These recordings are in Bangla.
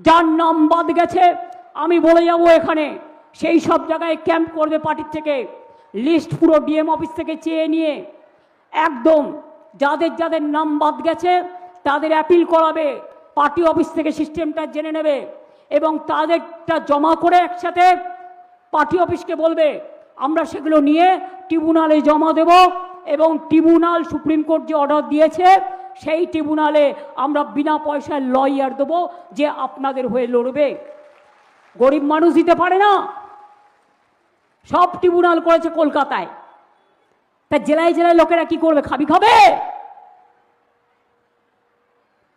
যার নাম বাদ গেছে আমি বলে যাব এখানে, সেই সব জায়গায় ক্যাম্প করবে পার্টির থেকে, লিস্ট পুরো ডিএম অফিস থেকে চেয়ে নিয়ে একদম যাদের যাদের নাম বাদ গেছে তাদের অ্যাপিল করাবে, পার্টি অফিস থেকে সিস্টেমটা জেনে নেবে এবং তাদেরটা জমা করে একসাথে পার্টি অফিসকে বলবে, আমরা সেগুলো নিয়ে ট্রিব্যুনালে জমা দেব এবং ট্রিব্যুনাল সুপ্রিম কোর্ট যে অর্ডার দিয়েছে সেই ট্রিব্যুনালে আমরা বিনা পয়সায় লয়ার দেবো যে আপনাদের হয়ে লড়বে। গরিব মানুষ দিতে পারে না, সব ট্রিব্যুনাল করেছে কলকাতায়, তা জেলায় জেলায় লোকেরা কি করবে? খাবে।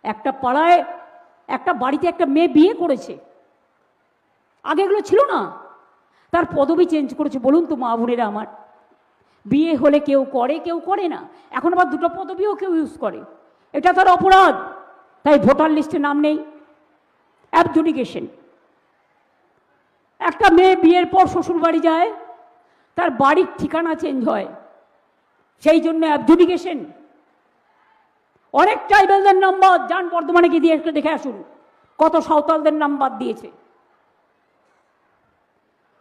একটা পাড়ায় একটা বাড়িতে একটা মেয়ে বিয়ে করেছে, আগে এগুলো ছিল না, তার পদবি চেঞ্জ করেছে। বলুন তো মা বোনেরা আমার, বিয়ে হলে কেউ করে কেউ করে না, এখন আবার দুটো পদবিও কেউ ইউজ করে, এটা তার অপরাধ। তাই ভোটার লিস্টে নাম নেই, অ্যাবজুডিকেশন। একটা মেয়ে বিয়ের পর শ্বশুর বাড়ি যায়, তার বাড়ির ঠিকানা চেঞ্জ হয়, সেই জন্য অ্যাবজুডিকেশন। অনেক ট্রাইবেলদের নাম বাদ, যান বর্ধমানে গিয়ে দিয়ে একটু দেখে আসুন কত সাঁওতালদের নাম বাদ দিয়েছে।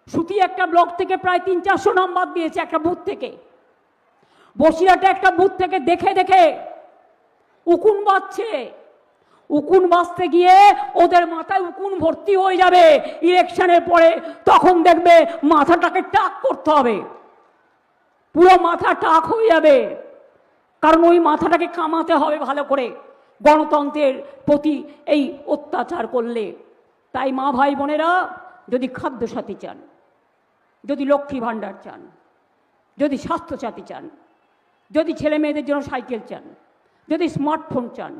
সুতি একটা ব্লক থেকে প্রায় 300-400 নাম বাদ দিয়েছে একটা বুথ থেকে। বসিরহাটে একটা বুথ থেকে দেখে দেখে উকুন বাজছে, উকুন বাজতে গিয়ে ওদের মাথায় উকুন ভর্তি হয়ে যাবে ইলেকশনের পরে, তখন দেখবে মাথাটাকে টাক করতে হবে, পুরো মাথা টাক হয়ে যাবে, কারণ ওই মাথাটাকে কামাতে হবে ভালো করে গণতন্ত্রের প্রতি এই অত্যাচার করলে। তাই মা ভাই বোনেরা, যদি খাদ্যসাথী চান, যদি লক্ষ্মী ভাণ্ডার চান, যদি স্বাস্থ্যসাথী চান, যদি ছেলে মেয়েদের জন্য সাইকেল চান, যদি স্মার্টফোন চান,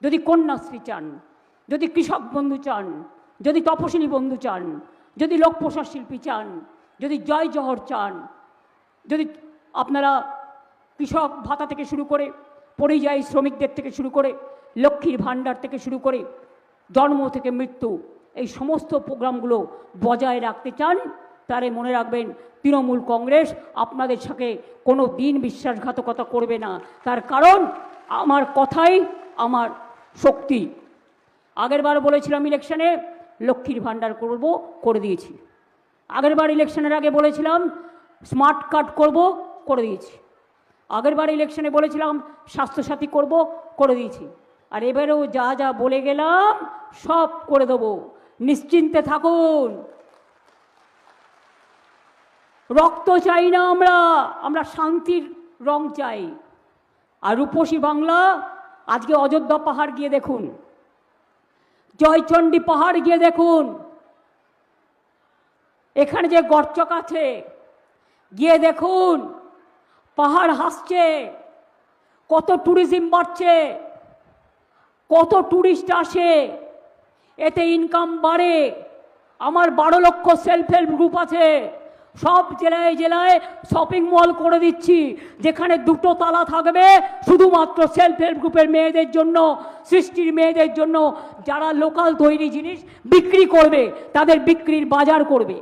যদি কন্যাশ্রী চান, যদি কৃষক বন্ধু চান, যদি তপশিলি বন্ধু চান, যদি লোক প্রসার শিল্পী চান, যদি জয় জহর চান, যদি আপনারা কৃষক ভাতা থেকে শুরু করে পরিযায়ী শ্রমিকদের থেকে শুরু করে লক্ষ্মীর ভাণ্ডার থেকে শুরু করে জন্ম থেকে মৃত্যু এই সমস্ত প্রোগ্রামগুলো বজায় রাখতে চান, তারে মনে রাখবেন তৃণমূল কংগ্রেস আপনাদের সাথে কোনো দিন বিশ্বাসঘাতকতা করবে না। তার কারণ আমার কথাই আমার শক্তি। আগেরবার বলেছিলাম ইলেকশনে লক্ষ্মীর ভাণ্ডার করব, করে দিয়েছি। আগেরবার ইলেকশনের আগে বলেছিলাম স্মার্ট কার্ড করব, করে দিয়েছি। আগেরবার ইলেকশনে বলেছিলাম স্বাস্থ্যসাথী করব, করে দিয়েছি। আর এবারেও যা যা বলে গেলাম সব করে দেবো, নিশ্চিন্তে থাকুন। রক্ত চাই না আমরা শান্তির রং চাই। আর রূপসী বাংলা, আজকে অযোধ্যা পাহাড় গিয়ে দেখুন, জয়চণ্ডী পাহাড় গিয়ে দেখুন, এখানে যে গর্চক আছে গিয়ে দেখুন, পাহাড় হাসছে, কত ট্যুরিজম বাড়ছে, কত ট্যুরিস্ট আসে, এতে ইনকাম বাড়ে। আমার 12 লক্ষ সেলফ হেল্প গ্রুপ আছে, সব জেলায় জেলায় শপিং মল করে দিচ্ছি, যেখানে 2টো তালা থাকবে শুধুমাত্র সেলফ হেল্প গ্রুপের মেয়েদের জন্য, সৃষ্টির মেয়েদের জন্য, যারা লোকাল তৈরি জিনিস বিক্রি করবে, তাদের বিক্রির বাজার করবে।